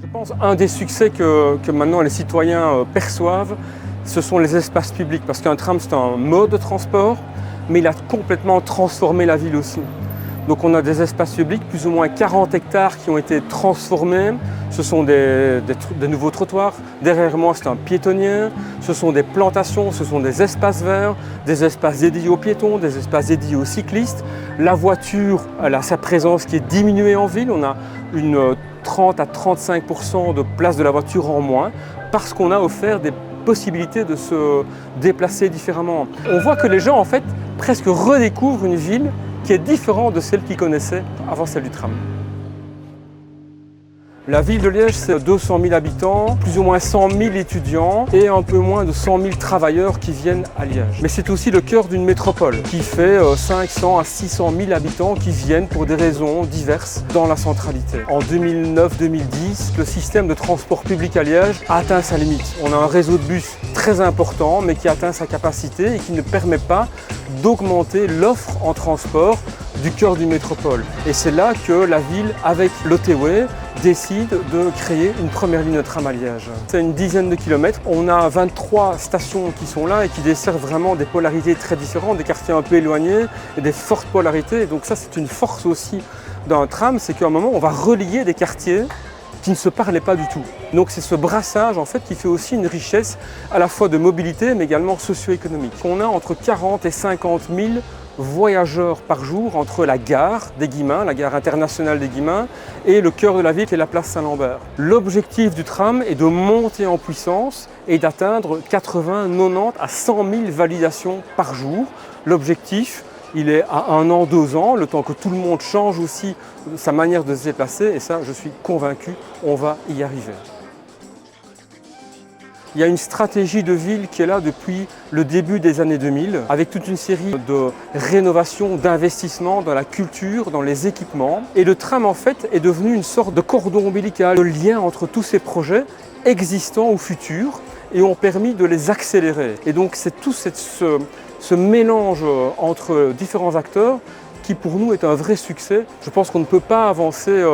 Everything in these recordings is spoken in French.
Je pense un des succès que maintenant les citoyens perçoivent, ce sont les espaces publics. Parce qu'un tram, c'est un mode de transport, mais il a complètement transformé la ville aussi. Donc on a des espaces publics, plus ou moins 40 hectares qui ont été transformés. Ce sont des nouveaux trottoirs. Derrière moi, c'est un piétonnier. Ce sont des plantations, ce sont des espaces verts, des espaces dédiés aux piétons, des espaces dédiés aux cyclistes. La voiture, elle a sa présence qui est diminuée en ville. On a une 30 à 35% de place de la voiture en moins parce qu'on a offert des possibilités de se déplacer différemment. On voit que les gens, en fait, presque redécouvrent une ville qui est différente de celle qu'ils connaissaient avant celle du tram. La ville de Liège, c'est 200 000 habitants, plus ou moins 100 000 étudiants et un peu moins de 100 000 travailleurs qui viennent à Liège. Mais c'est aussi le cœur d'une métropole qui fait 500 à 600 000 habitants qui viennent pour des raisons diverses dans la centralité. En 2009-2010, le système de transport public à Liège a atteint sa limite. On a un réseau de bus très important mais qui atteint sa capacité et qui ne permet pas d'augmenter l'offre en transport du cœur d'une métropole. Et c'est là que la ville, avec l'OTW, décide de créer une première ligne de tram à Liège. C'est une dizaine de kilomètres. On a 23 stations qui sont là et qui desservent vraiment des polarités très différentes, des quartiers un peu éloignés et des fortes polarités. Et donc ça, c'est une force aussi d'un tram, c'est qu'à un moment, on va relier des quartiers qui ne se parlaient pas du tout. Donc c'est ce brassage en fait qui fait aussi une richesse à la fois de mobilité mais également socio-économique. On a entre 40 et 50 000 voyageurs par jour entre la gare des Guillemins, la gare internationale des Guillemins, et le cœur de la ville qui est la place Saint-Lambert. L'objectif du tram est de monter en puissance et d'atteindre 80, 90 à 100 000 validations par jour. L'objectif, il est à 1 an, 2 ans, le temps que tout le monde change aussi sa manière de se déplacer, et ça, je suis convaincu, on va y arriver. Il y a une stratégie de ville qui est là depuis le début des années 2000, avec toute une série de rénovations, d'investissements dans la culture, dans les équipements. Et le tram, en fait, est devenu une sorte de cordon ombilical, de lien entre tous ces projets existants ou futurs, et ont permis de les accélérer. Et donc, c'est tout ce mélange entre différents acteurs qui, pour nous, est un vrai succès. Je pense qu'on ne peut pas avancer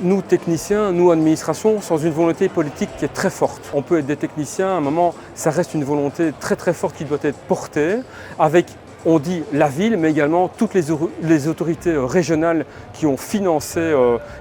nous techniciens, nous administration, sans une volonté politique qui est très forte. On peut être des techniciens, à un moment, ça reste une volonté très très forte qui doit être portée, avec, on dit, la ville, mais également toutes les autorités régionales qui ont financé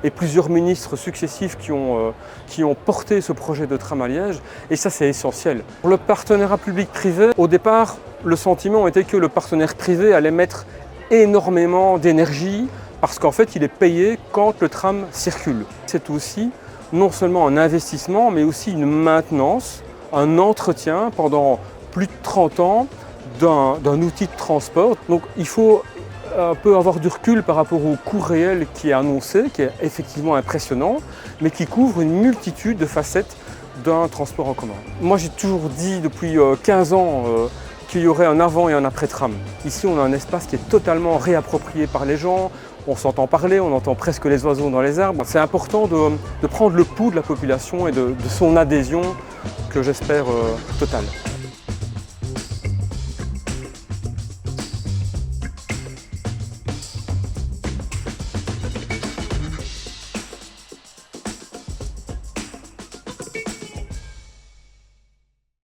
et plusieurs ministres successifs qui ont porté ce projet de tram à Liège, et ça c'est essentiel. Pour le partenariat public-privé, au départ, le sentiment était que le partenaire privé allait mettre énormément d'énergie, parce qu'en fait, il est payé quand le tram circule. C'est aussi non seulement un investissement, mais aussi une maintenance, un entretien pendant plus de 30 ans d'un outil de transport. Donc il faut un peu avoir du recul par rapport au coût réel qui est annoncé, qui est effectivement impressionnant, mais qui couvre une multitude de facettes d'un transport en commun. Moi, j'ai toujours dit depuis 15 ans qu'il y aurait un avant et un après tram. Ici, on a un espace qui est totalement réapproprié par les gens. On s'entend parler, on entend presque les oiseaux dans les arbres. C'est important de prendre le pouls de la population et de son adhésion, que j'espère totale.